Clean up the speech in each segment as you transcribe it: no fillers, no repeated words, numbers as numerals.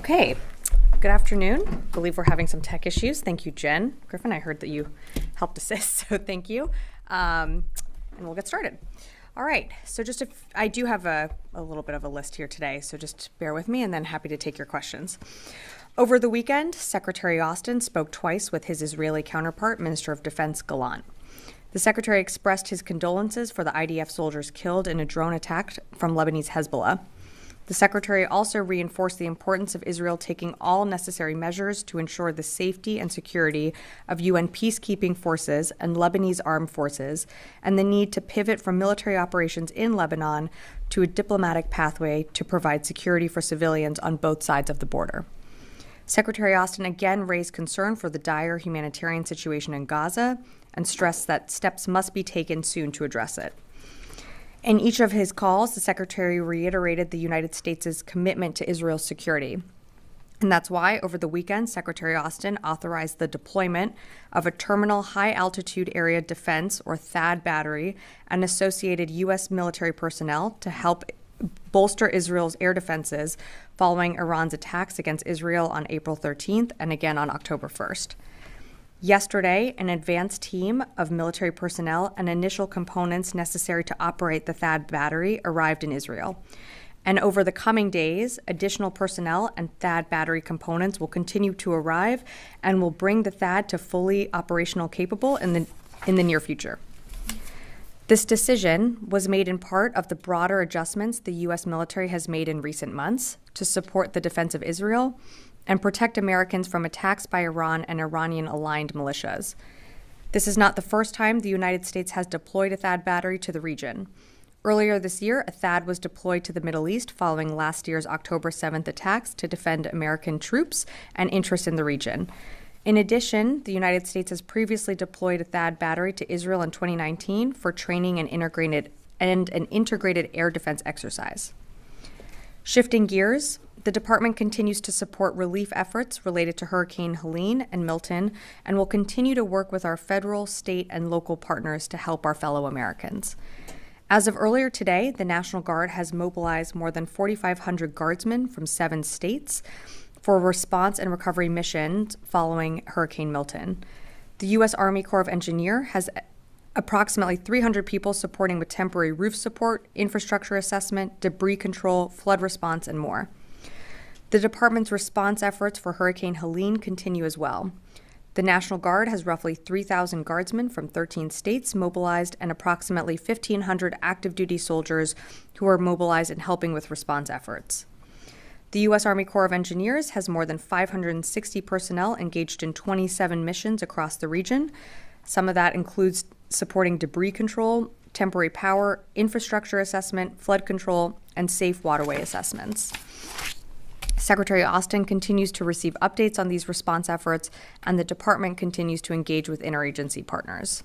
Okay, good afternoon. I believe we're having some tech issues. Thank you, Jen. Griffin, I heard that you helped assist, so thank you. And we'll get started. All right, so I do have a little bit of a list here today, so just bear with me and then happy to take your questions. Over the weekend, Secretary Austin spoke twice with his Israeli counterpart, Minister of Defense Gallant. The Secretary expressed his condolences for the IDF soldiers killed in a drone attack from Lebanese Hezbollah. The Secretary also reinforced the importance of Israel taking all necessary measures to ensure the safety and security of UN peacekeeping forces and Lebanese armed forces, and the need to pivot from military operations in Lebanon to a diplomatic pathway to provide security for civilians on both sides of the border. Secretary Austin again raised concern for the dire humanitarian situation in Gaza and stressed that steps must be taken soon to address it. In each of his calls, the Secretary reiterated the United States' commitment to Israel's security. And that's why, over the weekend, Secretary Austin authorized the deployment of a Terminal High Altitude Area Defense, or THAAD battery, and associated U.S. military personnel to help bolster Israel's air defenses following Iran's attacks against Israel on April 13th and again on October 1st. Yesterday, an advanced team of military personnel and initial components necessary to operate the THAAD battery arrived in Israel. And over the coming days, additional personnel and THAAD battery components will continue to arrive and will bring the THAAD to fully operational capable in the near future. This decision was made in part of the broader adjustments the U.S. military has made in recent months to support the defense of Israel and protect Americans from attacks by Iran and Iranian-aligned militias. This is not the first time the United States has deployed a THAAD battery to the region. Earlier this year, a THAAD was deployed to the Middle East following last year's October 7th attacks to defend American troops and interests in the region. In addition, the United States has previously deployed a THAAD battery to Israel in 2019 for training and an integrated air defense exercise. Shifting gears, the department continues to support relief efforts related to Hurricane Helene and Milton and will continue to work with our federal, state, and local partners to help our fellow Americans. As of earlier today, the National Guard has mobilized more than 4,500 guardsmen from 7 states for response and recovery missions following Hurricane Milton. The U.S. Army Corps of Engineers has approximately 300 people supporting with temporary roof support, infrastructure assessment, debris control, flood response, and more. The department's response efforts for Hurricane Helene continue as well. The National Guard has roughly 3,000 guardsmen from 13 states mobilized and approximately 1,500 active duty soldiers who are mobilized and helping with response efforts. The U.S. Army Corps of Engineers has more than 560 personnel engaged in 27 missions across the region. Some of that includes supporting debris control, temporary power, infrastructure assessment, flood control, and safe waterway assessments. Secretary Austin continues to receive updates on these response efforts, and the department continues to engage with interagency partners.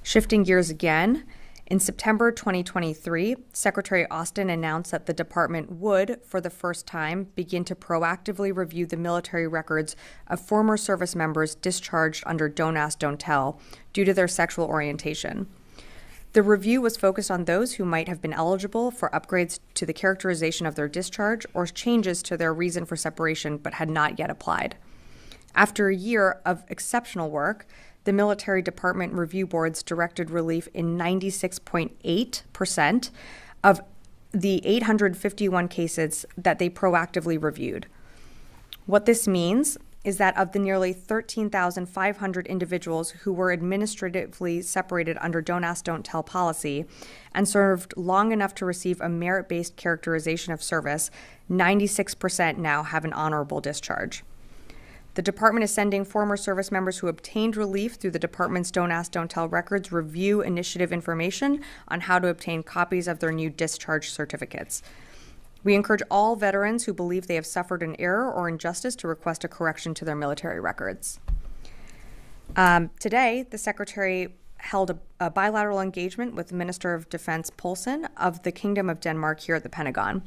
Shifting gears again, in September 2023, Secretary Austin announced that the department would, for the first time, begin to proactively review the military records of former service members discharged under Don't Ask, Don't Tell due to their sexual orientation. The review was focused on those who might have been eligible for upgrades to the characterization of their discharge or changes to their reason for separation but had not yet applied. After a year of exceptional work, the military department review boards directed relief in 96.8% of the 851 cases that they proactively reviewed. What this means is that of the nearly 13,500 individuals who were administratively separated under Don't Ask, Don't Tell policy and served long enough to receive a merit-based characterization of service, 96% now have an honorable discharge. The department is sending former service members who obtained relief through the department's Don't Ask, Don't Tell records review initiative information on how to obtain copies of their new discharge certificates. We encourage all veterans who believe they have suffered an error or injustice to request a correction to their military records. Today, the Secretary held a bilateral engagement with Minister of Defense Poulsen of the Kingdom of Denmark here at the Pentagon.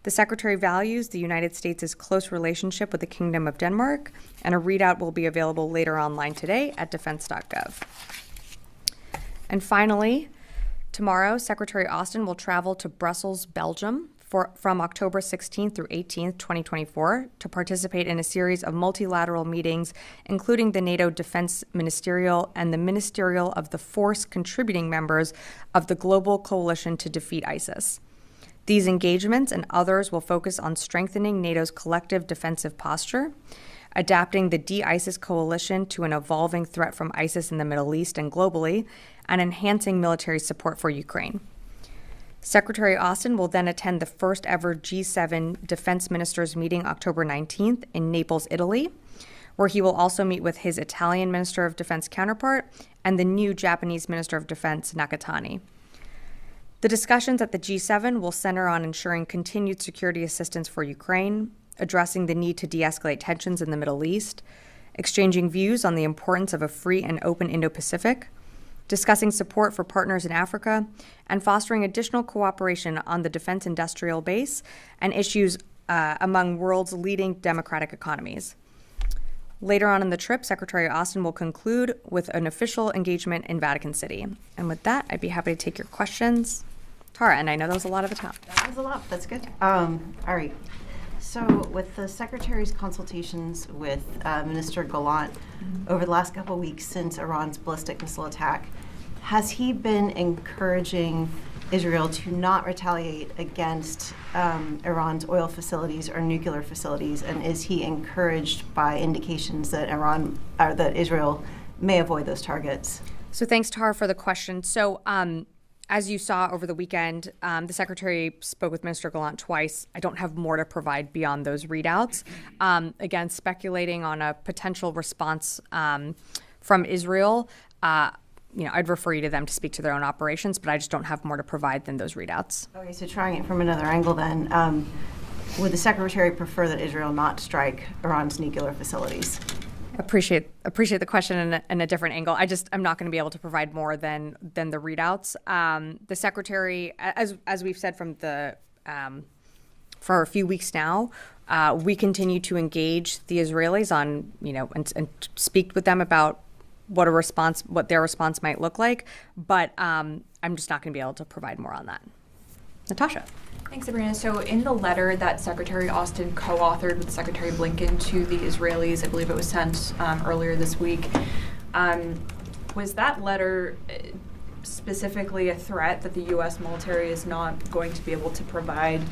The Secretary values the United States' close relationship with the Kingdom of Denmark, and a readout will be available later online today at defense.gov. And finally, tomorrow, Secretary Austin will travel to Brussels, Belgium, from October 16th through 18th, 2024, to participate in a series of multilateral meetings, including the NATO Defense Ministerial and the Ministerial of the Force contributing members of the Global Coalition to Defeat ISIS. These engagements and others will focus on strengthening NATO's collective defensive posture, adapting the de-ISIS coalition to an evolving threat from ISIS in the Middle East and globally, and enhancing military support for Ukraine. Secretary Austin will then attend the first ever G7 Defense Ministers meeting October 19th in Naples, Italy, where he will also meet with his Italian Minister of Defense counterpart and the new Japanese Minister of Defense, Nakatani. The discussions at the G7 will center on ensuring continued security assistance for Ukraine, addressing the need to de-escalate tensions in the Middle East, exchanging views on the importance of a free and open Indo-Pacific, discussing support for partners in Africa, and fostering additional cooperation on the defense industrial base and issues among world's leading democratic economies. Later on in the trip, Secretary Austin will conclude with an official engagement in Vatican City. And with that, I'd be happy to take your questions. Tara, and I know that was a lot at the top. That was a lot. That's good. All right. So with the Secretary's consultations with Minister Gallant over the last couple of weeks since Iran's ballistic missile attack, has he been encouraging Israel to not retaliate against Iran's oil facilities or nuclear facilities? And is he encouraged by indications that that Israel may avoid those targets? So thanks, Tara, for the question. So as you saw over the weekend, the Secretary spoke with Minister Gallant twice. I don't have more to provide beyond those readouts. Again, speculating on a potential response from Israel, I'd refer you to them to speak to their own operations, but I just don't have more to provide than those readouts. Okay, so trying it from another angle then, would the Secretary prefer that Israel not strike Iran's nuclear facilities? Appreciate the question in a different angle. I'm not going to be able to provide more than the readouts. The Secretary, as we've said for a few weeks now, we continue to engage the Israelis on, and speak with them about what their response might look like. But I'm just not going to be able to provide more on that. Natasha. Thanks, Sabrina. So in the letter that Secretary Austin co-authored with Secretary Blinken to the Israelis, I believe it was sent earlier this week, was that letter specifically a threat that the U.S. military is not going to be able to provide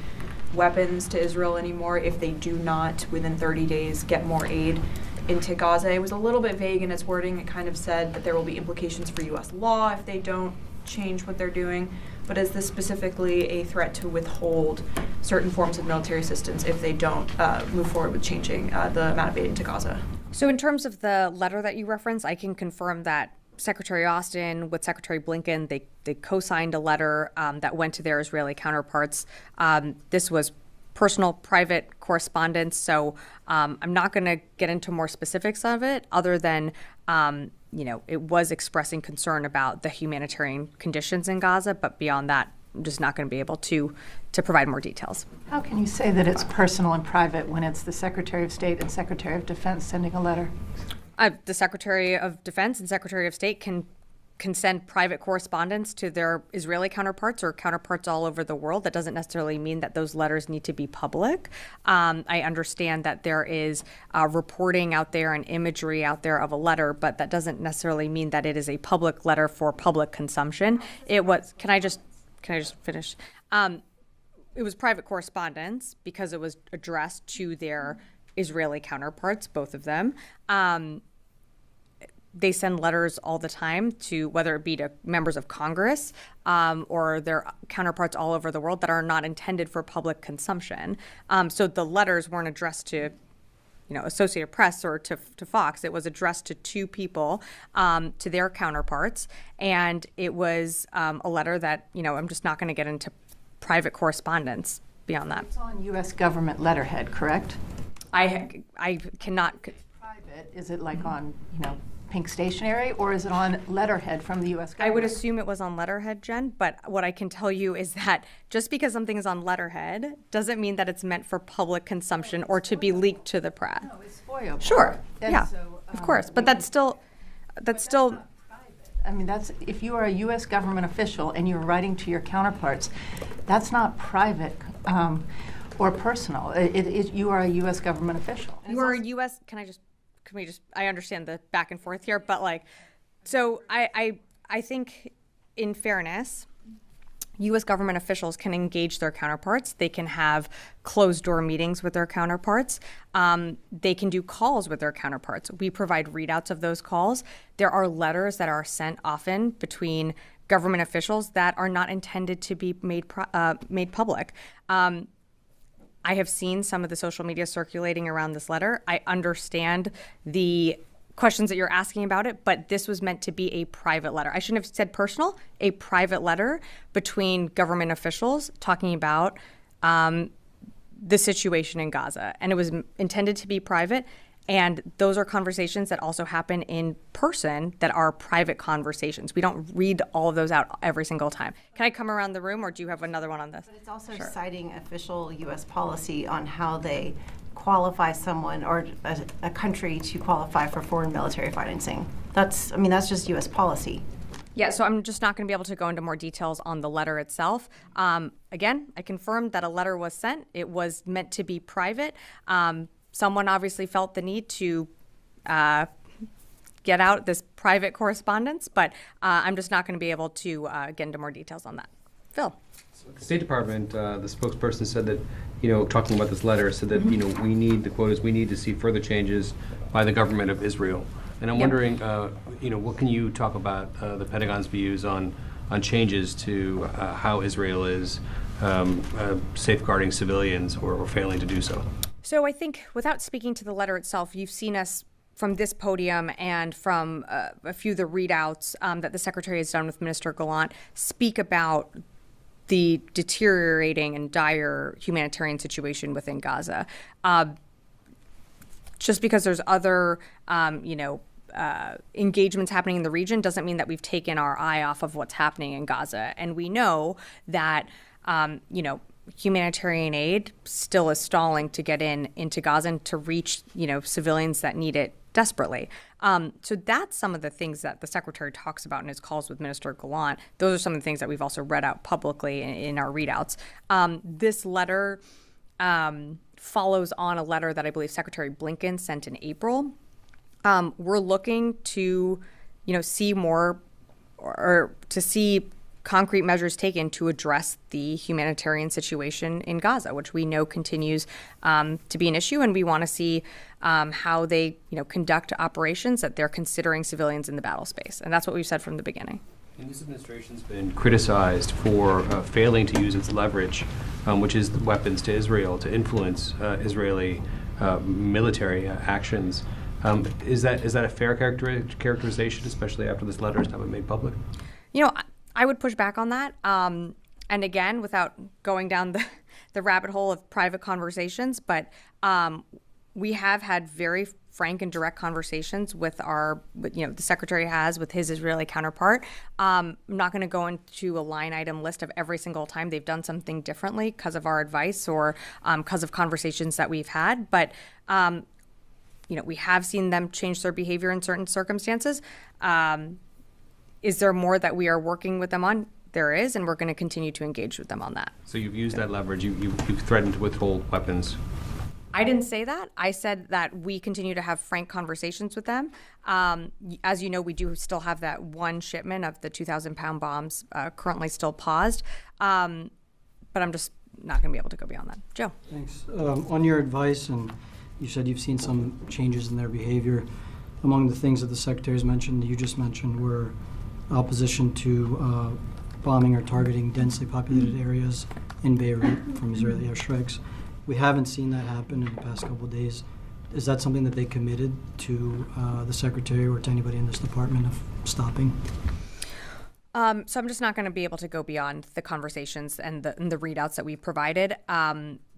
weapons to Israel anymore if they do not, within 30 days, get more aid into Gaza? It was a little bit vague in its wording. It kind of said that there will be implications for U.S. law if they don't change what they're doing. But is this specifically a threat to withhold certain forms of military assistance if they don't move forward with changing the amount of aid into Gaza? So in terms of the letter that you referenced, I can confirm that Secretary Austin with Secretary Blinken, they co-signed a letter that went to their Israeli counterparts. This was personal, private correspondence, so I'm not going to get into more specifics of it other than it was expressing concern about the humanitarian conditions in Gaza, but beyond that, I'm just not going to be able to provide more details. How can you say that it's personal and private when it's the Secretary of State and Secretary of Defense sending a letter? The Secretary of Defense and Secretary of State can send private correspondence to their Israeli counterparts or counterparts all over the world. That doesn't necessarily mean that those letters need to be public. I understand that there is reporting out there and imagery out there of a letter, but that doesn't necessarily mean that it is a public letter for public consumption. It was, can I just finish? It was private correspondence because it was addressed to their Israeli counterparts, both of them. They send letters all the time to, whether it be to members of Congress or their counterparts all over the world that are not intended for public consumption. So the letters weren't addressed to, Associated Press or to Fox. It was addressed to two people, to their counterparts. And it was a letter that, I'm just not going to get into private correspondence beyond that. It's on U.S. government letterhead, correct? I cannot. Private, is it like on, pink stationery, or is it on letterhead from the U.S. government? I would assume it was on letterhead, Jen, but what I can tell you is that just because something is on letterhead doesn't mean that it's meant for public consumption or to be leaked to the press. No, it's FOIA. Sure, And yeah, so, of course, but that's still. I mean, if you are a U.S. government official and you're writing to your counterparts, that's not private or personal. You are a U.S. government official. You are a U.S. Can we just? I understand the back and forth here, but like, so I think, in fairness, U.S. government officials can engage their counterparts. They can have closed-door meetings with their counterparts. They can do calls with their counterparts. We provide readouts of those calls. There are letters that are sent often between government officials that are not intended to be made public. I have seen some of the social media circulating around this letter. I understand the questions that you're asking about it, but this was meant to be a private letter. I shouldn't have said personal, a private letter between government officials talking about the situation in Gaza. And it was intended to be private. And those are conversations that also happen in person that are private conversations. We don't read all of those out every single time. Can I come around the room, or do you have another one on this? But it's also citing official U.S. policy on how they qualify someone or a country to qualify for foreign military financing. That's just U.S. policy. Yeah, so I'm just not going to be able to go into more details on the letter itself. Again, I confirmed that a letter was sent. It was meant to be private. Someone obviously felt the need to get out this private correspondence, but I'm just not going to be able to get into more details on that. Phil. So the State Department, the spokesperson said that, talking about this letter, said that, we need, the quote is, we need to see further changes by the government of Israel. And I'm wondering, what can you talk about the Pentagon's views on changes to how Israel is safeguarding civilians or failing to do so? So I think, without speaking to the letter itself, you've seen us from this podium and from a few of the readouts that the Secretary has done with Minister Gallant speak about the deteriorating and dire humanitarian situation within Gaza. Just because there's other, engagements happening in the region doesn't mean that we've taken our eye off of what's happening in Gaza. And we know that, humanitarian aid still is stalling to get into Gaza and to reach, civilians that need it desperately. So that's some of the things that the Secretary talks about in his calls with Minister Gallant. Those are some of the things that we've also read out publicly in our readouts. This letter follows on a letter that I believe Secretary Blinken sent in April. We're looking to, see more, or to see concrete measures taken to address the humanitarian situation in Gaza, which we know continues to be an issue, and we want to see how they, conduct operations that they're considering civilians in the battle space, and that's what we've said from the beginning. And this administration's been criticized for failing to use its leverage, which is the weapons to Israel, to influence Israeli military actions. Is that a fair characterization, especially after this letter has now been made public? I would push back on that. And again, without going down the rabbit hole of private conversations, but we have had very frank and direct conversations with the Secretary has with his Israeli counterpart. I'm not going to go into a line item list of every single time they've done something differently because of our advice or because of conversations that we've had. But, we have seen them change their behavior in certain circumstances. Is there more that we are working with them on? There is, and we're going to continue to engage with them on that. So you've used that leverage. You've threatened to withhold weapons. I didn't say that. I said that we continue to have frank conversations with them. As you know, we do still have that one shipment of the 2,000-pound bombs currently still paused. But I'm just not going to be able to go beyond that. Joe. Thanks. On your advice, and you said you've seen some changes in their behavior. Among the things that the Secretary's mentioned, you just mentioned, were opposition to bombing or targeting densely populated areas in Beirut from Israeli airstrikes. We haven't seen that happen in the past couple of days. Is that something that they committed to the Secretary or to anybody in this department of stopping? So I'm just not going to be able to go beyond the conversations and the readouts that we've provided.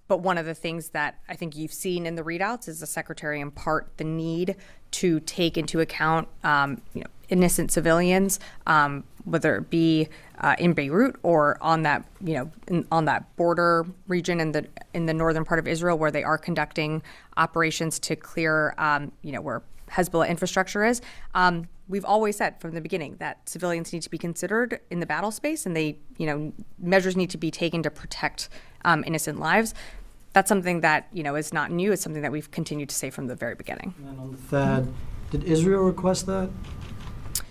But one of the things that I think you've seen in the readouts is the Secretary impart the need to take into account, innocent civilians, whether it be in Beirut or on that, on that border region in the northern part of Israel, where they are conducting operations to clear, where Hezbollah infrastructure is. We've always said from the beginning that civilians need to be considered in the battle space, and measures need to be taken to protect innocent lives. That's something that, is not new. It's something that we've continued to say from the very beginning. And on the THAAD, did Israel request that?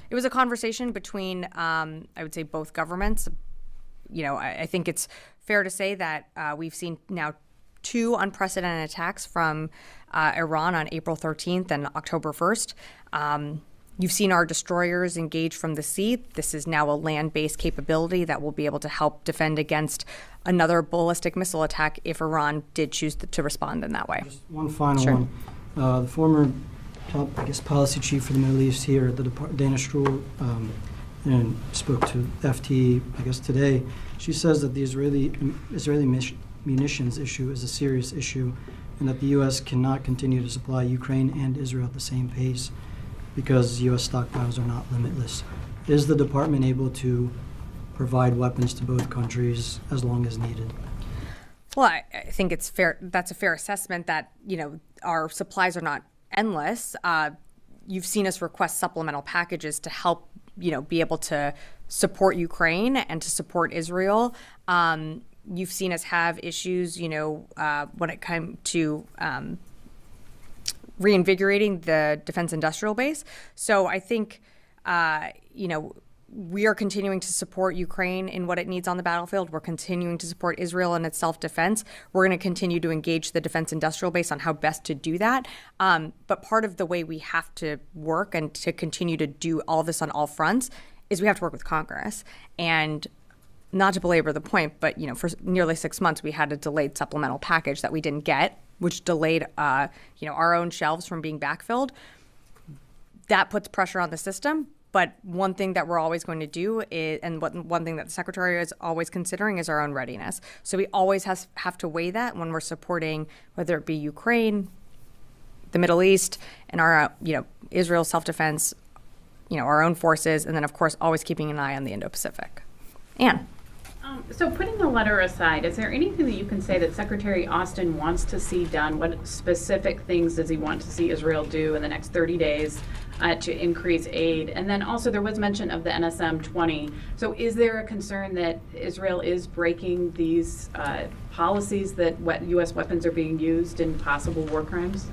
It was a conversation between, I would say, both governments. I think it's fair to say that we've seen now 2 unprecedented attacks from Iran on April 13th and October 1st. You've seen our destroyers engage from the sea. This is now a land-based capability that will be able to help defend against another ballistic missile attack if Iran did choose to respond in that way. Just one final one. The former top, policy chief for the Middle East here at the Dana Stroul, and spoke to FT, today. She says that the Israeli munitions issue is a serious issue, and that the U.S. cannot continue to supply Ukraine and Israel at the same pace because U.S. stockpiles are not limitless. Is the department able to provide weapons to both countries as long as needed? Well, I think it's fair. That's a fair assessment that, our supplies are not endless. You've seen us request supplemental packages to help, be able to support Ukraine and to support Israel. You've seen us have issues, when it comes to reinvigorating the defense industrial base. So I think, we are continuing to support Ukraine in what it needs on the battlefield. We're continuing to support Israel in its self-defense. We're going to continue to engage the defense industrial base on how best to do that. But part of the way we have to work and to continue to do all this on all fronts is we have to work with Congress. And not to belabor the point, but for nearly 6 months we had a delayed supplemental package that we didn't get, which delayed our own shelves from being backfilled. That puts pressure on the system. But one thing that we're always going to do is, and one thing that the Secretary is always considering, is our own readiness. So we always have to weigh that when we're supporting, whether it be Ukraine, the Middle East, and our Israel's self-defense, our own forces, and then of course always keeping an eye on the Indo-Pacific. Anne. So putting the letter aside, is there anything that you can say that Secretary Austin wants to see done? What specific things does he want to see Israel do in the next 30 days to increase aid? And then also there was mention of the NSM-20. So is there a concern that Israel is breaking these policies that U.S. weapons are being used in possible war crimes?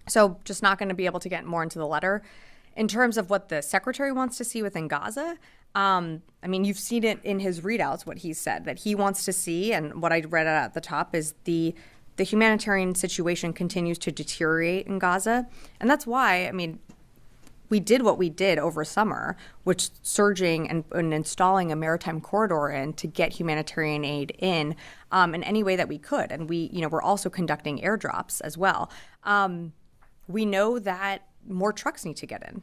So just not going to be able to get more into the letter. In terms of what the Secretary wants to see within Gaza, you've seen it in his readouts, what he said, that he wants to see, and what I read at the top is the humanitarian situation continues to deteriorate in Gaza. And that's why, we did what we did over summer, which surging and installing a maritime corridor in to get humanitarian aid in any way that we could. And we're also conducting airdrops as well. We know that more trucks need to get in.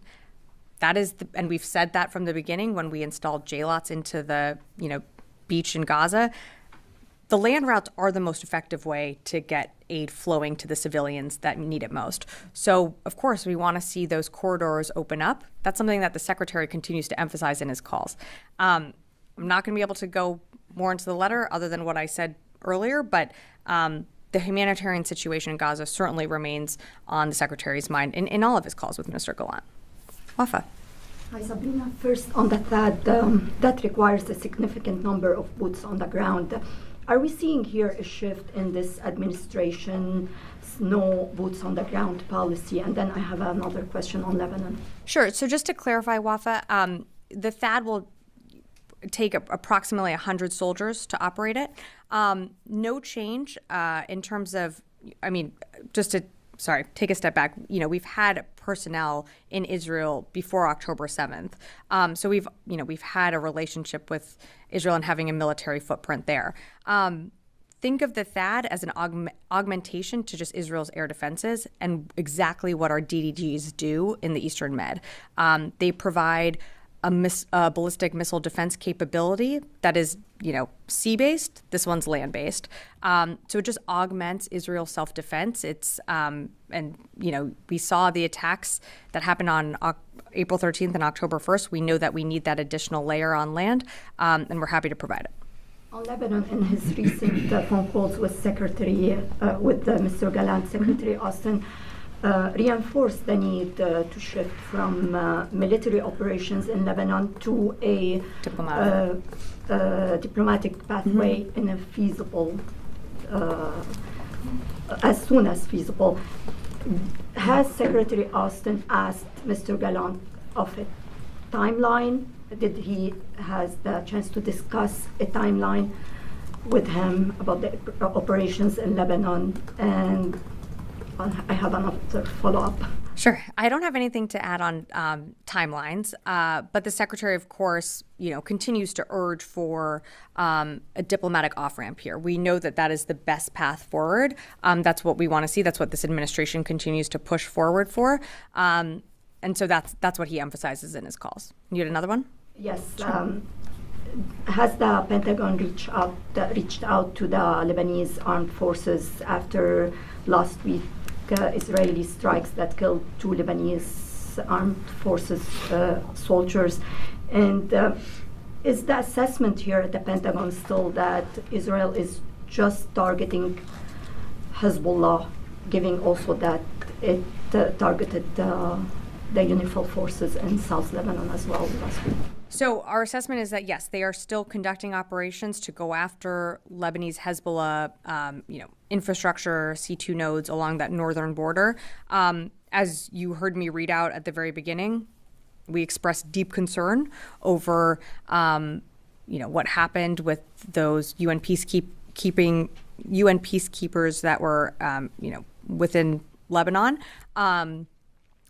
That is, and we've said that from the beginning when we installed JLOTs into the, beach in Gaza. The land routes are the most effective way to get aid flowing to the civilians that need it most. So, of course, we want to see those corridors open up. That's something that the Secretary continues to emphasize in his calls. I'm not going to be able to go more into the letter other than what I said earlier, but the humanitarian situation in Gaza certainly remains on the Secretary's mind in all of his calls with Minister Gallant. Wafa. Hi, Sabrina. First, on the THAAD, that requires a significant number of boots on the ground. Are we seeing here a shift in this administration's no boots on the ground policy? And then I have another question on Lebanon. Sure. So just to clarify, Wafa, the THAAD will take approximately 100 soldiers to operate it. No change in terms of, take a step back. We've had personnel in Israel before October 7th. So we've had a relationship with Israel and having a military footprint there. Think of the THAAD as an augmentation to just Israel's air defenses and exactly what our DDGs do in the Eastern Med. They provide a ballistic missile defense capability that is, sea-based. This one's land-based. So it just augments Israel's self-defense. It's, we saw the attacks that happened on April 13th and October 1st. We know that we need that additional layer on land, and we're happy to provide it. On Lebanon, in his recent phone calls with Mr. Gallant, Secretary Austin reinforce the need to shift from military operations in Lebanon to a diplomatic pathway in a feasible, as soon as feasible. Has Secretary Austin asked Mr. Gallant of a timeline? Did he has the chance to discuss a timeline with him about the operations in Lebanon? And I have another follow-up. Sure. I don't have anything to add on timelines, but the Secretary, of course, continues to urge for a diplomatic off-ramp here. We know that that is the best path forward. That's what we want to see. That's what this administration continues to push forward for. And so that's what he emphasizes in his calls. You had another one? Yes. Sure. Has the Pentagon reached out to the Lebanese armed forces after last week Israeli strikes that killed 2 Lebanese armed forces soldiers? And is the assessment here at the Pentagon still that Israel is just targeting Hezbollah, giving also that it targeted the UNIFIL forces in South Lebanon as well last week? So our assessment is that, yes, they are still conducting operations to go after Lebanese Hezbollah, infrastructure, C2 nodes along that northern border. As you heard me read out at the very beginning, we expressed deep concern over, what happened with those UN peacekeepers that were, within Lebanon.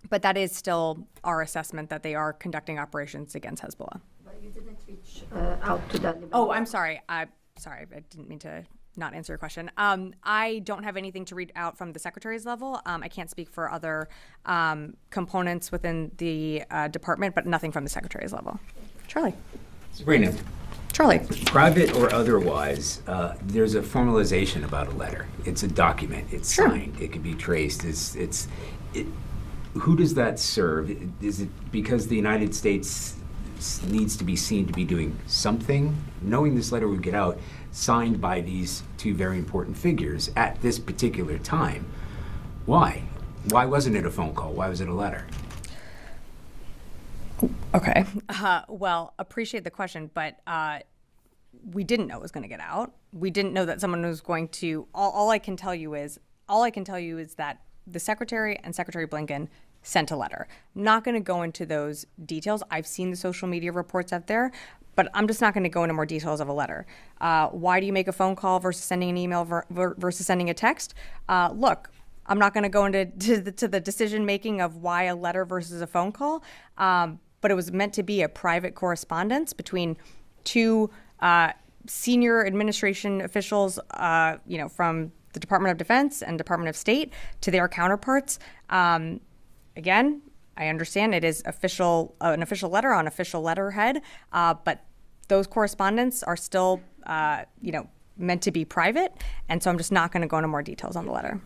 But that is still our assessment that they are conducting operations against Hezbollah. But you didn't reach out to that. Oh, I'm sorry. I didn't mean to not answer your question. I don't have anything to read out from the Secretary's level. I can't speak for other components within the department, but nothing from the Secretary's level. Charlie. Sabrina. Charlie. Private or otherwise, there's a formalization about a letter. It's a document. It's signed. It can be traced. Who does that serve? Is it because the United States needs to be seen to be doing something? Knowing this letter would get out, signed by these 2 very important figures at this particular time, why? Why wasn't it a phone call? Why was it a letter? Okay. Well, appreciate the question, but we didn't know it was going to get out. We didn't know that someone was going to. All I can tell you is that the Secretary and Secretary Blinken sent a letter. I'm not going to go into those details. I've seen the social media reports out there, but I'm just not going to go into more details of a letter. Why do you make a phone call versus sending an email versus sending a text? Look, I'm not going to go into the decision making of why a letter versus a phone call, but it was meant to be a private correspondence between 2 senior administration officials, from the Department of Defense and Department of State to their counterparts. Again, I understand it is an official letter on official letterhead, but those correspondence are still, meant to be private, and so I'm just not going to go into more details on the letter.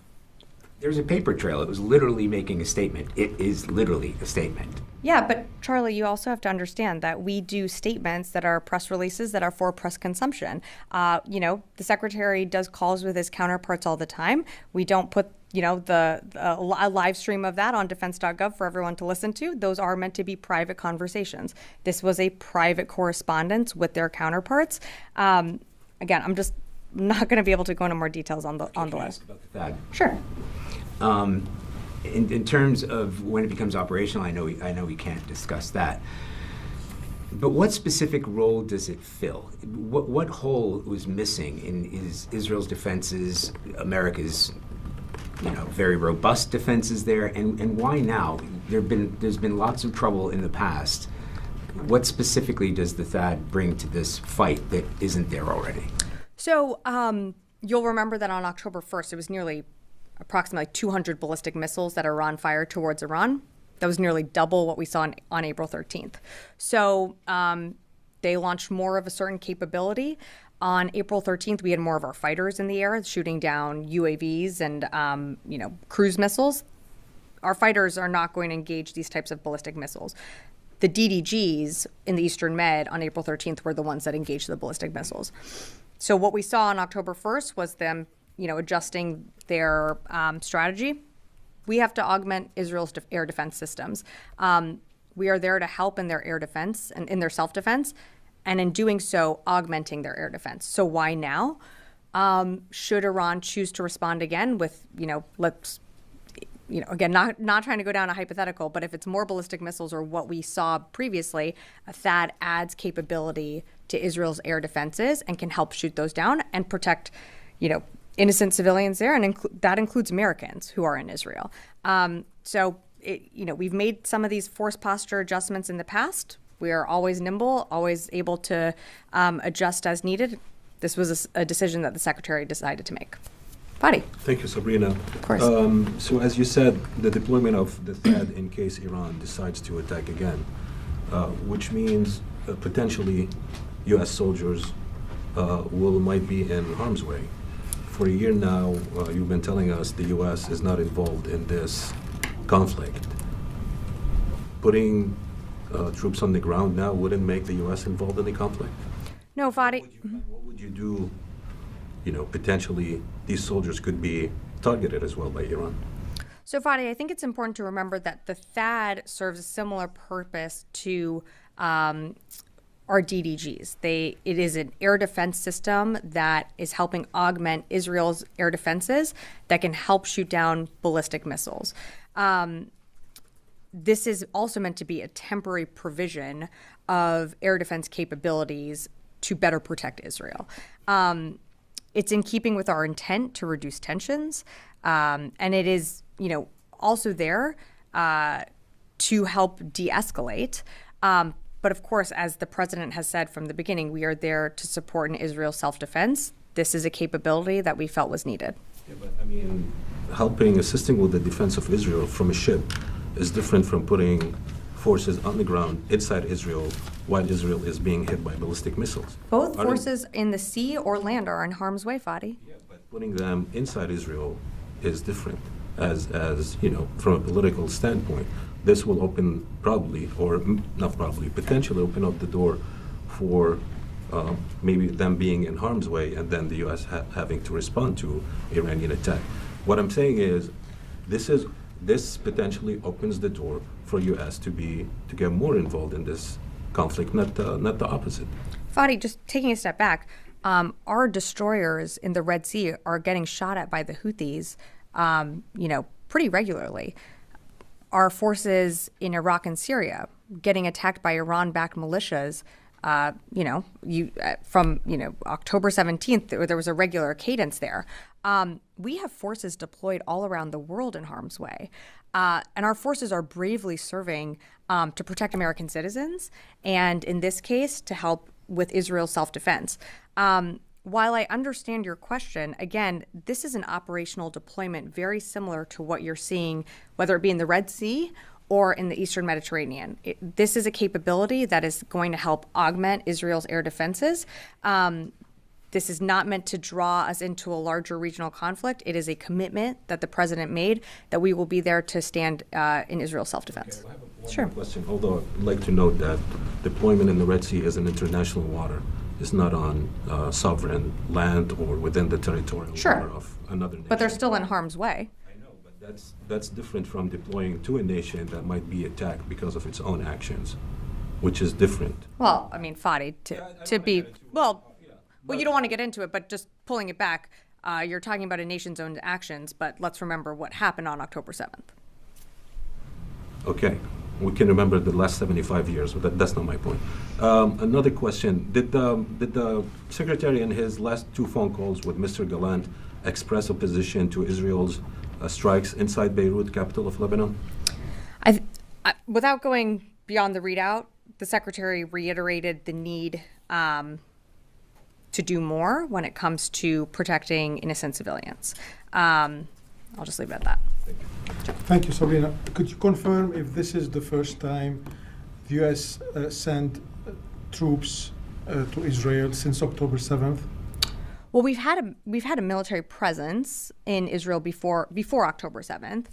There's a paper trail. It was literally making a statement. It is literally a statement. Yeah, but Charlie, you also have to understand that we do statements that are press releases that are for press consumption. The Secretary does calls with his counterparts all the time. We don't put, a live stream of that on defense.gov for everyone to listen to. Those are meant to be private conversations. This was a private correspondence with their counterparts. Again, I'm just not going to be able to go into more details on the list. About that. Sure. In terms of when it becomes operational, I know we can't discuss that. But what specific role does it fill? What hole was missing in Israel's defenses, America's very robust defenses there, and why now? There's been lots of trouble in the past. What specifically does the THAAD bring to this fight that isn't there already? So you'll remember that on October 1st, it was approximately 200 ballistic missiles that Iran fired towards Iran. That was nearly double what we saw on April 13th. So they launched more of a certain capability. On April 13th, we had more of our fighters in the air shooting down UAVs and cruise missiles. Our fighters are not going to engage these types of ballistic missiles. The DDGs in the Eastern Med on April 13th were the ones that engaged the ballistic missiles. So what we saw on October 1st was them, adjusting their strategy we have to augment Israel's air defense systems. We are there to help in their air defense and in their self-defense, and in doing so, augmenting their air defense. So why now? Should Iran choose to respond again with, again, not trying to go down a hypothetical, but if it's more ballistic missiles or what we saw previously, a THAAD adds capability to Israel's air defenses and can help shoot those down and protect, innocent civilians there, and that includes Americans who are in Israel. We've made some of these force posture adjustments in the past. We are always nimble, always able to adjust as needed. This was a decision that the Secretary decided to make. Fadi. Thank you, Sabrina. Of course. So as you said, the deployment of the THAAD in case Iran decides to attack again, which means potentially U.S. soldiers might be in harm's way. For a year now, you've been telling us the U.S. is not involved in this conflict. Putting troops on the ground now wouldn't make the U.S. involved in the conflict? No, Fadi. What would you do? Potentially these soldiers could be targeted as well by Iran. So, Fadi, I think it's important to remember that the THAAD serves a similar purpose to our DDGs. It is an air defense system that is helping augment Israel's air defenses that can help shoot down ballistic missiles. This is also meant to be a temporary provision of air defense capabilities to better protect Israel. It's in keeping with our intent to reduce tensions, and it is, also there to help de-escalate. But of course, as the president has said from the beginning, we are there to support in Israel's self-defense. This is a capability that we felt was needed. Yeah, but assisting with the defense of Israel from a ship is different from putting forces on the ground inside Israel while Israel is being hit by ballistic missiles. Both forces in the sea or land are in harm's way, Fadi. Yeah, but putting them inside Israel is different. As from a political standpoint, this will potentially open up the door for maybe them being in harm's way and then the U.S. having to respond to Iranian attack. What I'm saying is, this potentially opens the door for U.S. to get more involved in this conflict, not the opposite. Fadi, just taking a step back, our destroyers in the Red Sea are getting shot at by the Houthis, pretty regularly. Our forces in Iraq and Syria getting attacked by Iran-backed militias. From October 17th, there was a regular cadence there. We have forces deployed all around the world in harm's way. And our forces are bravely serving to protect American citizens, and in this case, to help with Israel's self-defense. While I understand your question, again, this is an operational deployment very similar to what you're seeing, whether it be in the Red Sea or in the Eastern Mediterranean. This is a capability that is going to help augment Israel's air defenses. This is not meant to draw us into a larger regional conflict. It is a commitment that the president made that we will be there to stand in Israel's self-defense. Okay, I have one more question, although I'd like to note that deployment in the Red Sea is in international water. It's not on sovereign land or within the territorial water of another nation. But they're still in harm's way. I know, but that's different from deploying to a nation that might be attacked because of its own actions, which is different. Well, Fadi, you don't want to get into it, but just pulling it back, you're talking about a nation's own actions, but let's remember what happened on October 7th. Okay. We can remember the last 75 years, but that's not my point. Another question. Did the Secretary in his last two phone calls with Mr. Gallant express opposition to Israel's strikes inside Beirut, capital of Lebanon? Without going beyond the readout, the Secretary reiterated the need to do more when it comes to protecting innocent civilians. I'll just leave it at that. Thank you, Sabrina. Could you confirm if this is the first time the U.S. sent troops to Israel since October 7th? Well, we've had a military presence in Israel before October 7th.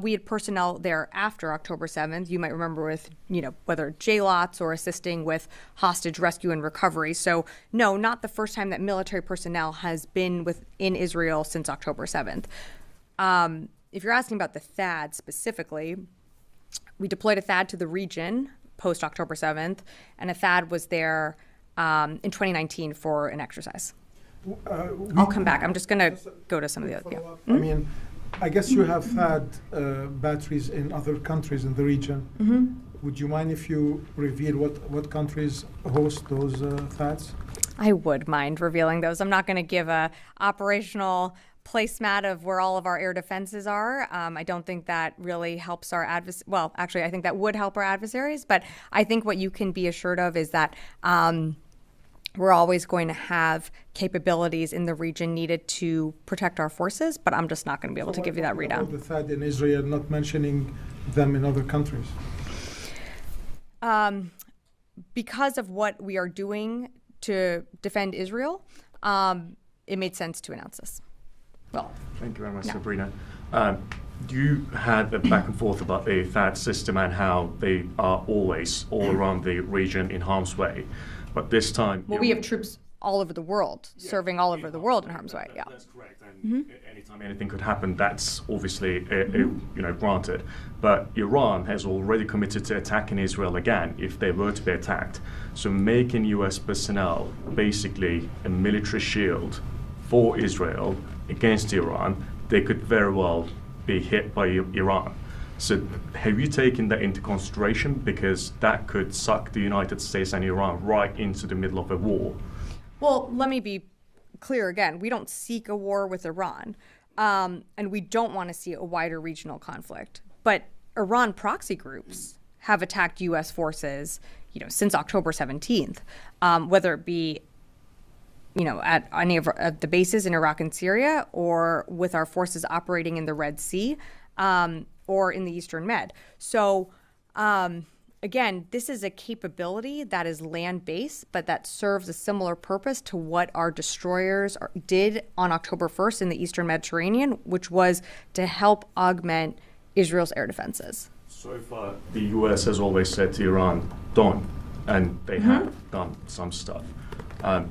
We had personnel there after October 7th. You might remember with whether JLOTs or assisting with hostage rescue and recovery. So no, not the first time that military personnel has been in Israel since October 7th. if you're asking about the THAAD specifically, we deployed a THAAD to the region post October 7th, and a THAAD was there in 2019 for an exercise. I'll come back. I'm just going to go to some of the other. I mean, I guess you have had batteries in other countries in the region. Would you mind if you reveal what countries host those THAADs? I would mind revealing those. I'm not going to give a operational placemat of where all of our air defenses are. I don't think that really helps our adversaries. Well, actually, I think that would help our adversaries. But I think what you can be assured of is that we're always going to have capabilities in the region needed to protect our forces. But I'm just not going to be able to give you that readout. The THAAD in Israel, not mentioning them in other countries. Because of what we are doing to defend Israel, it made sense to announce this. Well, thank you very much, Sabrina. You had a back and forth about the THAAD system and how they are always all around the region in harm's way. But this time... Well, we have troops all over the world, serving all over the world in harm's way. Yeah, that's correct. And anytime anything could happen, that's obviously granted. But Iran has already committed to attacking Israel again if they were to be attacked. So making U.S. personnel basically a military shield for Israel against Iran, they could very well be hit by Iran. So have you taken that into consideration? Because that could suck the United States and Iran right into the middle of a war. Well, let me be clear again. We don't seek a war with Iran, and we don't want to see a wider regional conflict. But Iran proxy groups have attacked U.S. forces, since October 17th, whether it be, at any of the bases in Iraq and Syria, or with our forces operating in the Red Sea, or in the Eastern Med. So, again, this is a capability that is land-based, but that serves a similar purpose to what our destroyers did on October 1st in the Eastern Mediterranean, which was to help augment Israel's air defenses. So far, the U.S. has always said to Iran, don't, and they have done some stuff.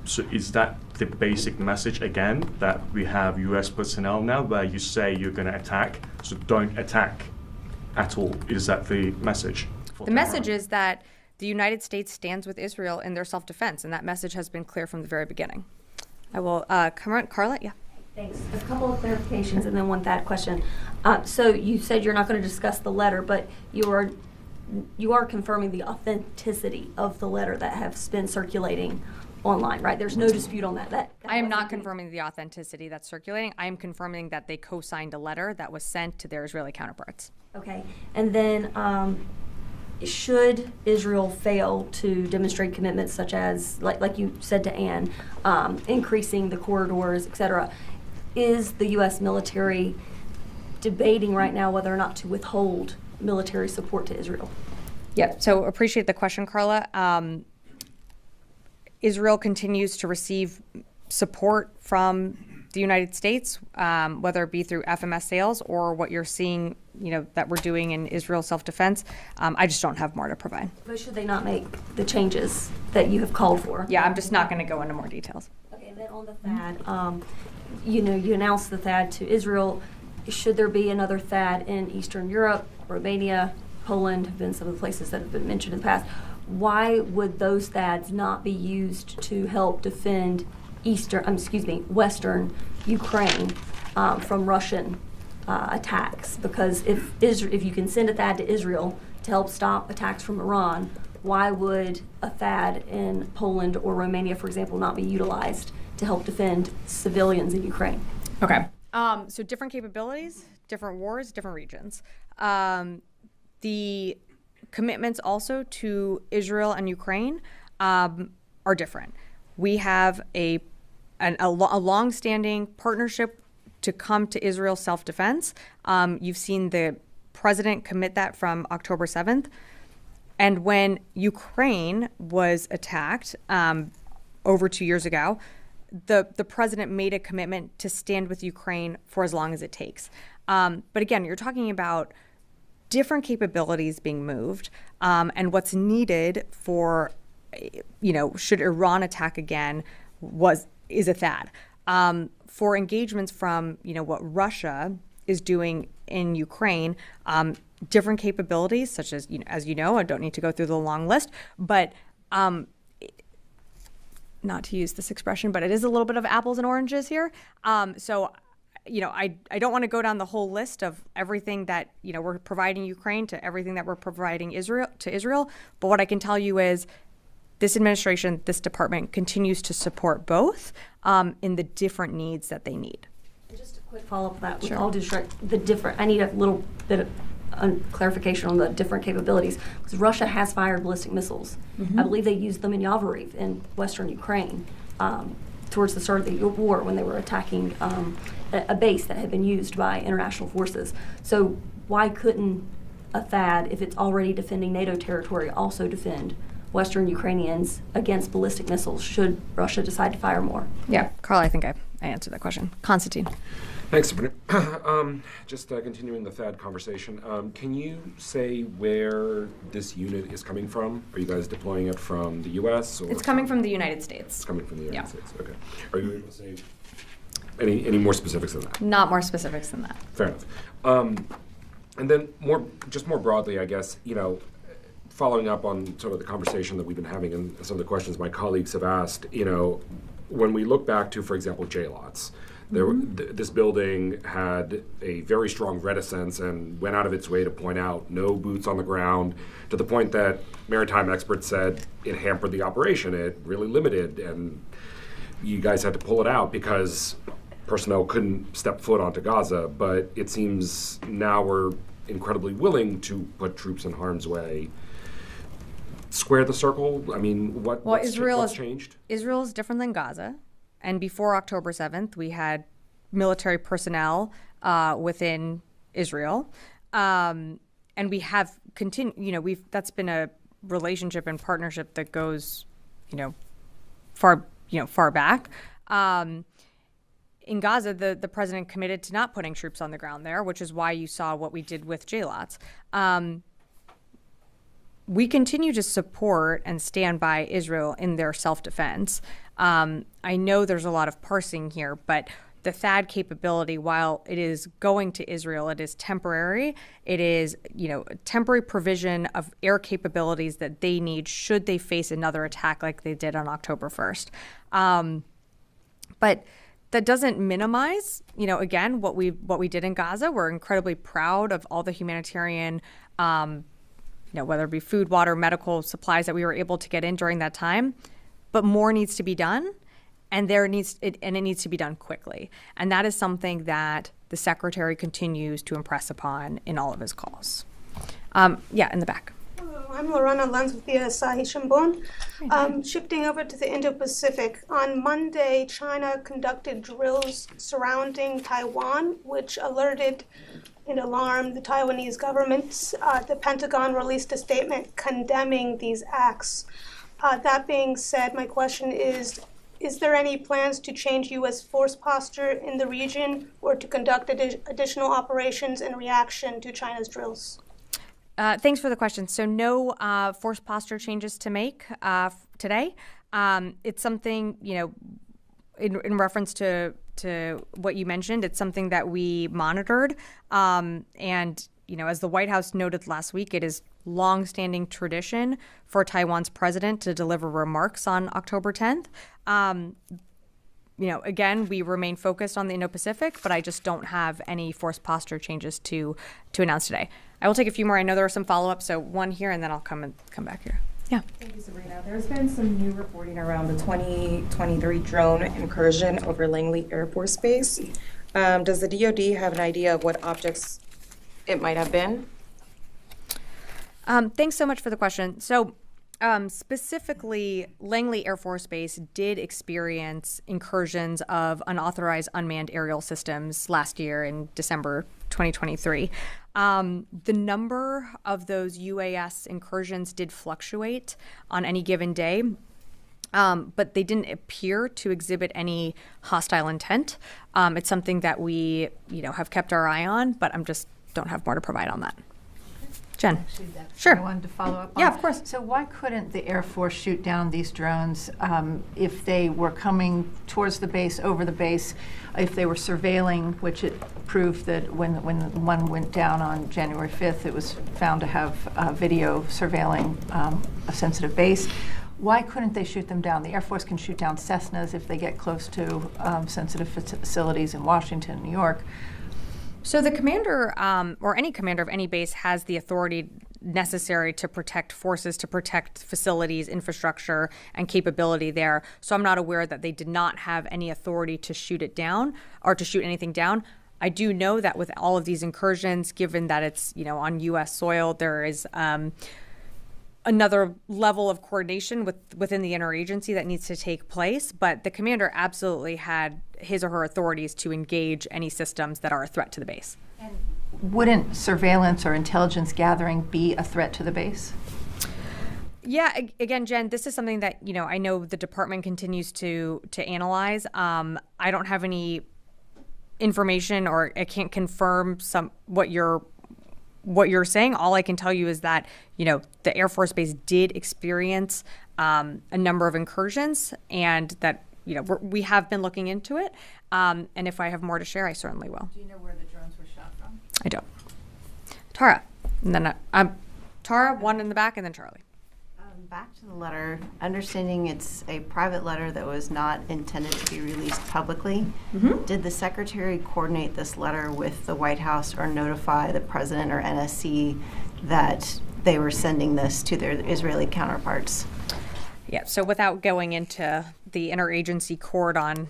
So is that the basic message again, that we have U.S. personnel now where you say you're going to attack, so don't attack at all? Is that the message? The message is that the United States stands with Israel in their self-defense, and that message has been clear from the very beginning. I will come on, Carla, yeah. Thanks. A couple of clarifications and then one that question. So you said you're not going to discuss the letter, but you are confirming the authenticity of the letter that has been circulating online, right? There's no dispute on that. I am not confirming the authenticity that's circulating. I am confirming that they co-signed a letter that was sent to their Israeli counterparts. Okay. And then should Israel fail to demonstrate commitments such as, like you said to Anne, increasing the corridors, et cetera, is the U.S. military debating right now whether or not to withhold military support to Israel? Yeah, so appreciate the question, Carla. Israel continues to receive support from the United States, whether it be through FMS sales or what you're seeing, that we're doing in Israel self-defense. I just don't have more to provide. But should they not make the changes that you have called for? Yeah, I'm just not going to go into more details. Okay, and then on the THAAD, you announced the THAAD to Israel. Should there be another THAAD in Eastern Europe, Romania, Poland have been some of the places that have been mentioned in the past? Why would those THAADs not be used to help defend Western Ukraine from Russian attacks? Because if you can send a THAAD to Israel to help stop attacks from Iran, why would a THAAD in Poland or Romania, for example, not be utilized to help defend civilians in Ukraine? Okay. So different capabilities, different wars, different regions. The commitments also to Israel and Ukraine are different. We have a long-standing partnership to come to Israel's self-defense. You've seen the president commit that from October 7th. And when Ukraine was attacked over 2 years ago, the president made a commitment to stand with Ukraine for as long as it takes. But again, you're talking about different capabilities being moved, and what's needed for, should Iran attack again, is a THAAD. For engagements from, what Russia is doing in Ukraine, different capabilities, such as, as you know, I don't need to go through the long list, but not to use this expression, but it is a little bit of apples and oranges here. So, I don't want to go down the whole list of everything that, we're providing Ukraine to everything that we're providing Israel. But what I can tell you is this administration, this department continues to support both in the different needs that they need. Just a quick follow-up to that. Sure. With all due respect, I need a little bit of clarification on the different capabilities, because Russia has fired ballistic missiles. Mm-hmm. I believe they used them in Yavoriv in western Ukraine towards the start of the war when they were attacking a base that had been used by international forces. So why couldn't a THAAD, if it's already defending NATO territory, also defend Western Ukrainians against ballistic missiles should Russia decide to fire more? Yeah, Carl, I think I answered that question. Konstantin. Thanks, Sabrina. Just continuing the THAAD conversation, can you say where this unit is coming from? Are you guys deploying it from the U.S.? Or It's coming from the United States. It's coming from the United States. Okay. Are you able to say any more specifics than that? Not more specifics than that. Fair enough. And then more broadly, I guess, following up on sort of the conversation that we've been having and some of the questions my colleagues have asked, when we look back to, for example, J-lots, this building had a very strong reticence and went out of its way to point out no boots on the ground, to the point that maritime experts said it hampered the operation. It really limited, and you guys had to pull it out because personnel couldn't step foot onto Gaza. But it seems now we're incredibly willing to put troops in harm's way. Square the circle? I mean, what's changed? Israel is different than Gaza. And before October 7th, we had military personnel within Israel. And we have continued, that's been a relationship and partnership that goes, far back. In Gaza, the president committed to not putting troops on the ground there, which is why you saw what we did with J-lots. We continue to support and stand by Israel in their self-defense. I know there's a lot of parsing here, but the THAAD capability, while it is going to Israel, it is temporary. It is, temporary provision of air capabilities that they need should they face another attack like they did on October 1st. But that doesn't minimize, again, what we did in Gaza. We're incredibly proud of all the humanitarian whether it be food, water, medical supplies that we were able to get in during that time. But more needs to be done, and it needs to be done quickly. And that is something that the Secretary continues to impress upon in all of his calls. In the back. Hello, I'm Lorana Lenz with the Asahi Shimbun. Shifting over to the Indo-Pacific, on Monday, China conducted drills surrounding Taiwan, which alerted and alarmed the Taiwanese government. The Pentagon released a statement condemning these acts. That being said, my question is there any plans to change U.S. force posture in the region or to conduct additional operations in reaction to China's drills? Thanks for the question. So no force posture changes to make today. It's something, in reference to what you mentioned, it's something that we monitored. And, as the White House noted last week, it is long-standing tradition for Taiwan's president to deliver remarks on October 10th. Again, we remain focused on the Indo-Pacific, but I just don't have any force posture changes to announce today. I will take a few more. I know there are some follow-ups, so one here, and then I'll come back here. Yeah. Thank you, Sabrina. There's been some new reporting around the 2023 drone incursion over Langley Air Force Base. Does the DoD have an idea of what objects it might have been? Thanks so much for the question. So specifically, Langley Air Force Base did experience incursions of unauthorized unmanned aerial systems last year in December 2023. The number of those UAS incursions did fluctuate on any given day, but they didn't appear to exhibit any hostile intent. It's something that we, have kept our eye on, but don't have more to provide on that. Jen. Actually, that's Sure. what I wanted to follow up on. Yeah, of course. So why couldn't the Air Force shoot down these drones if they were coming towards the base, over the base, if they were surveilling, which it proved that when one went down on January 5th, it was found to have video surveilling a sensitive base. Why couldn't they shoot them down? The Air Force can shoot down Cessnas if they get close to sensitive facilities in Washington, New York. So the commander, or any commander of any base, has the authority necessary to protect forces, to protect facilities, infrastructure, and capability there. So I'm not aware that they did not have any authority to shoot it down or to shoot anything down. I do know that with all of these incursions, given that it's, you know, on U.S. soil, there is another level of coordination within the interagency that needs to take place. But the commander absolutely had his or her authorities to engage any systems that are a threat to the base. And wouldn't surveillance or intelligence gathering be a threat to the base? Yeah, again, Jen, this is something that, you know, I know the department continues to analyze. I don't have any information, or I can't confirm what you're saying. All I can tell you is that, you know, the Air Force Base did experience a number of incursions, and that, you know, we have been looking into it. And if I have more to share, I certainly will. Do you know where the drones were shot from? I don't. Tara, and then Tara, one in the back, and then Charlie. Back to the letter, understanding it's a private letter that was not intended to be released publicly. Mm-hmm. Did the secretary coordinate this letter with the White House or notify the president or NSC that they were sending this to their Israeli counterparts? Yeah, so without going into the interagency court on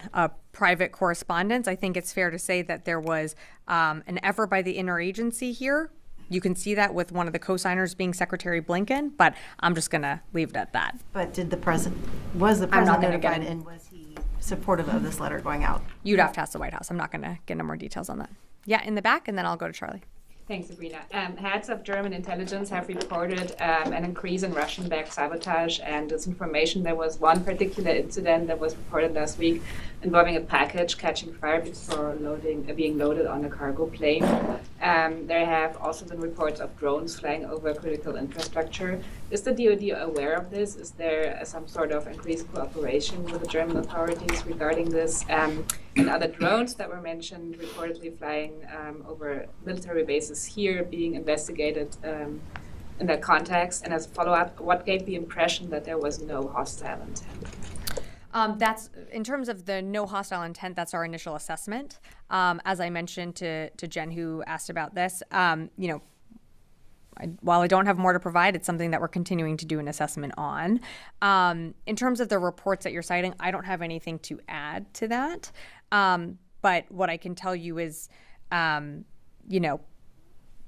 private correspondence, I think it's fair to say that there was an effort by the interagency here. You can see that with one of the co-signers being Secretary Blinken, but I'm just going to leave it at that. But was the president notified, and was he supportive of this letter going out? You'd have to ask the White House. I'm not going to get into more details on that. Yeah, in the back, and then I'll go to Charlie. Thanks, Sabrina. Heads of German intelligence have reported an increase in Russian-backed sabotage and disinformation. There was one particular incident that was reported last week involving a package catching fire before being loaded on a cargo plane. There have also been reports of drones flying over critical infrastructure. Is the DoD aware of this? Is there some sort of increased cooperation with the German authorities regarding this? And other drones that were mentioned reportedly flying over military bases here being investigated in that context? And as a follow-up, what gave the impression that there was no hostile intent? That's in terms of the no hostile intent. That's our initial assessment. As I mentioned to Jen, who asked about this, you know, while I don't have more to provide, it's something that we're continuing to do an assessment on. In terms of the reports that you're citing, I don't have anything to add to that. But what I can tell you is, you know,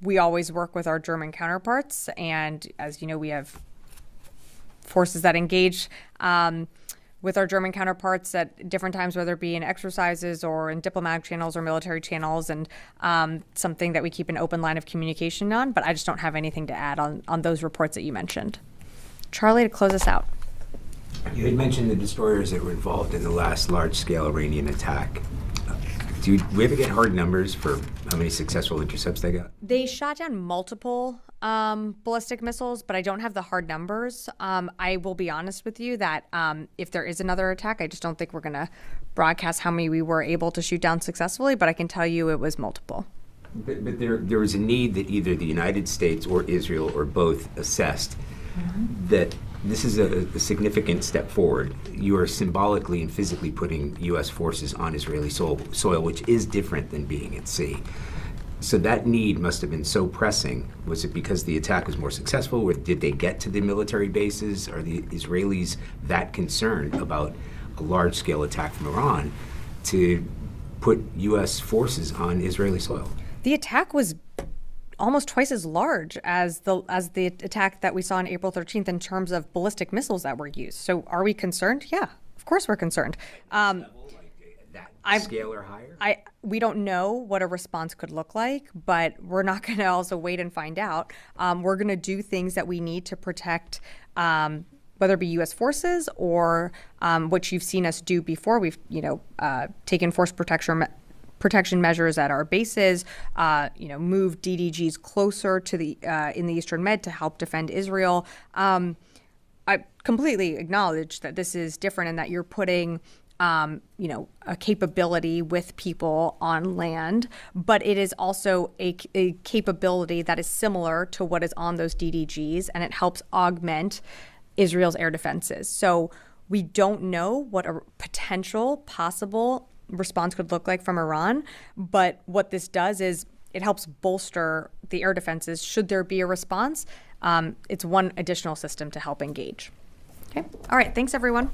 we always work with our German counterparts, and as you know, we have forces that engage with our German counterparts at different times, whether it be in exercises or in diplomatic channels or military channels, and something that we keep an open line of communication on. But I just don't have anything to add on those reports that you mentioned. Charlie, to close us out. You had mentioned the destroyers that were involved in the last large-scale Iranian attack. Do we ever get hard numbers for how many successful intercepts they got? They shot down multiple ballistic missiles, but I don't have the hard numbers. I will be honest with you that if there is another attack, I just don't think we're going to broadcast how many we were able to shoot down successfully, but I can tell you it was multiple. But there was a need that either the United States or Israel or both assessed that this is a significant step forward. You are symbolically and physically putting U.S. forces on Israeli soil, which is different than being at sea. So that need must have been so pressing. Was it because the attack was more successful, or did they get to the military bases? Are the Israelis that concerned about a large-scale attack from Iran to put U.S. forces on Israeli soil? The attack was almost twice as large as the attack that we saw on April 13th in terms of ballistic missiles that were used. So are we concerned? Yeah, of course we're concerned. Scale or higher? We don't know what a response could look like, but we're not going to also wait and find out. We're going to do things that we need to protect, whether it be U.S. forces or what you've seen us do before. We've taken force protection protection measures at our bases, move DDGs closer to the in the Eastern Med to help defend Israel. I completely acknowledge that this is different and that you're putting a capability with people on land, but it is also a capability that is similar to what is on those DDGs, and it helps augment Israel's air defenses. So we don't know what a potential possible response could look like from Iran, but what this does is it helps bolster the air defenses should there be a response. It's one additional system to help engage. Okay. All right. Thanks, everyone.